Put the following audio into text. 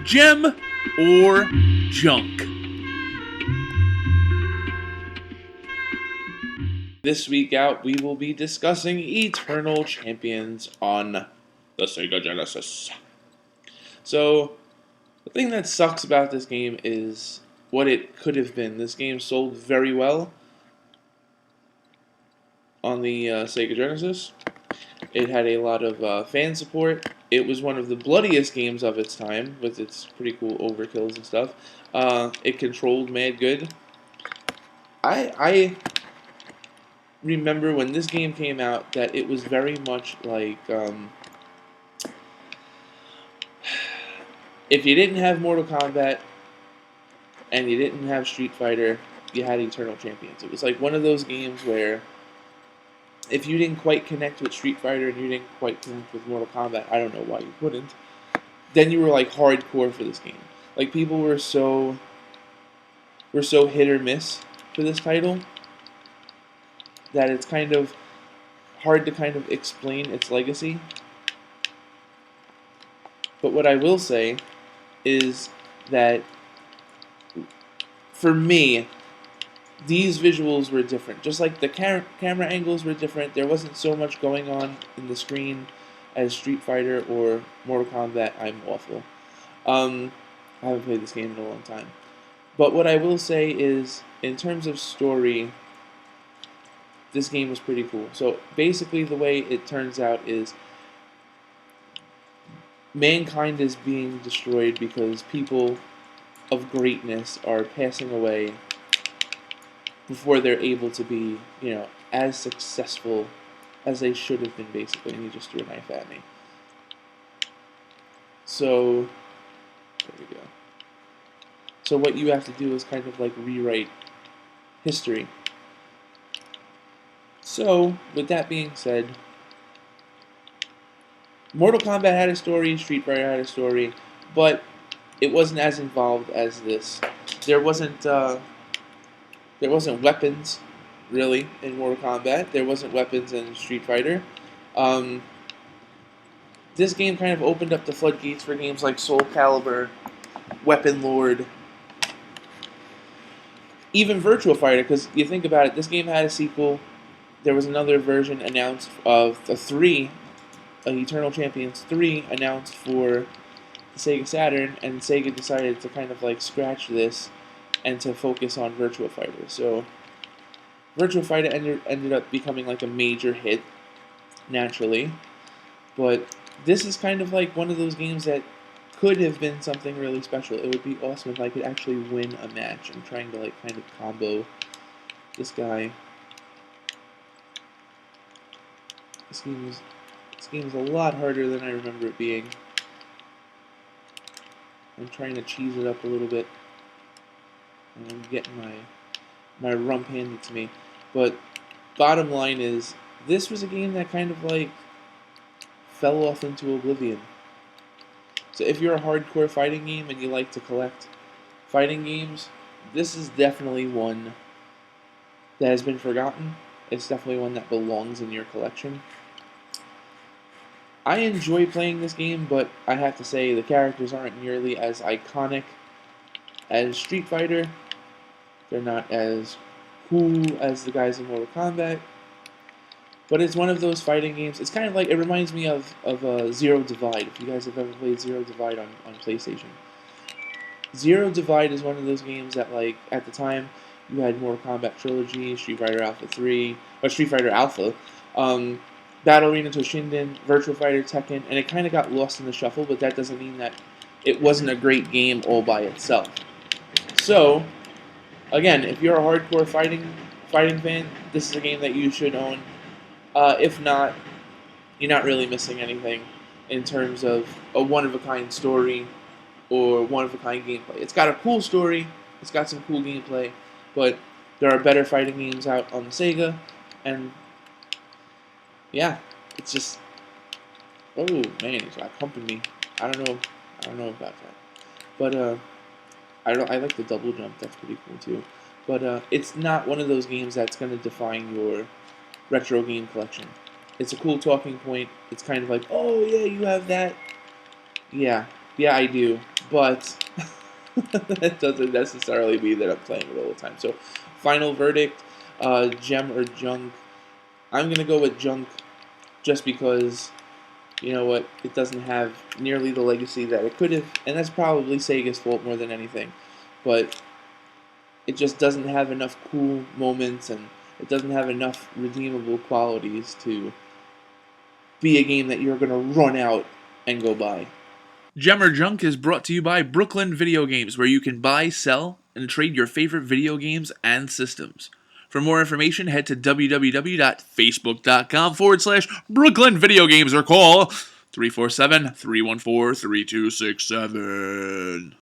Gem or junk? This week out, we will be discussing Eternal Champions on the Sega Genesis. So, the thing that sucks about this game is what it could have been. This game sold very well on the Sega Genesis. It had a lot of fan support. It was one of the bloodiest games of its time, with its pretty cool overkills and stuff. It controlled mad good. I remember when this game came out that it was very much like if you didn't have Mortal Kombat and you didn't have Street Fighter, you had Eternal Champions. It was like one of those games where if you didn't quite connect with Street Fighter and you didn't quite connect with Mortal Kombat, I don't know why you wouldn't, then you were like hardcore for this game. Like people were so hit or miss for this title that it's kind of hard to kind of explain its legacy. But what I will say is that for me, these visuals were different. Just like the camera angles were different, there wasn't so much going on in the screen as Street Fighter or Mortal Kombat. I'm awful. I haven't played this game in a long time. But what I will say is, in terms of story, this game was pretty cool. So basically the way it turns out is mankind is being destroyed because people of greatness are passing away before they're able to be, as successful as they should have been, basically. And he just threw a knife at me. So, there we go. So what you have to do is kind of like rewrite history. So, with that being said, Mortal Kombat had a story, Street Fighter had a story, but it wasn't as involved as this. There wasn't weapons, really, in Mortal Kombat. There wasn't weapons in Street Fighter. This game kind of opened up the floodgates for games like Soul Calibur, Weapon Lord, even Virtua Fighter, because you think about it, this game had a sequel. There was another version announced of Eternal Champions 3 announced for the Sega Saturn, and Sega decided to kind of like scratch this and to focus on Virtua Fighter. So Virtua Fighter ended up becoming like a major hit, naturally. But this is kind of like one of those games that could have been something really special. It would be awesome if I could actually win a match. I'm trying to like kind of combo this guy. This game is a lot harder than I remember it being. I'm trying to cheese it up a little bit. And I'm getting my rump handed to me. But bottom line is, this was a game that kind of like fell off into oblivion. So if you're a hardcore fighting game and you like to collect fighting games, this is definitely one that has been forgotten. It's definitely one that belongs in your collection. I enjoy playing this game, but I have to say the characters aren't nearly as iconic as Street Fighter. They're not as cool as the guys in Mortal Kombat. But it's one of those fighting games. It's kind of like, it reminds me of Zero Divide, if you guys have ever played Zero Divide on PlayStation. Zero Divide is one of those games that, like, at the time, you had Mortal Kombat Trilogy, Street Fighter Alpha 3, or Street Fighter Alpha, Battle Arena Toshinden, Virtua Fighter, Tekken, and it kind of got lost in the shuffle, but that doesn't mean that it wasn't a great game all by itself. So, again, if you're a hardcore fighting fan, this is a game that you should own. If not, you're not really missing anything in terms of a one-of-a-kind story or one-of-a-kind gameplay. It's got a cool story, it's got some cool gameplay, but there are better fighting games out on the Sega, and yeah, it's just, oh man, it's like pumping me. I don't know about that, but I like the double jump. That's pretty cool too. But it's not one of those games that's going to define your retro game collection. It's a cool talking point. It's kind of like, oh yeah, you have that. Yeah, Yeah, I do, but that doesn't necessarily mean that I'm playing it all the time. So, final verdict, gem or junk? I'm gonna go with junk, just because you know what, it doesn't have nearly the legacy that it could have, and that's probably Sega's fault more than anything. But it just doesn't have enough cool moments, and it doesn't have enough redeemable qualities to be a game that you're gonna run out and go buy. Gem or Junk is brought to you by Brooklyn Video Games, where you can buy, sell, and trade your favorite video games and systems. For more information, head to www.facebook.com/Brooklyn Video Games or call 347-314-3267.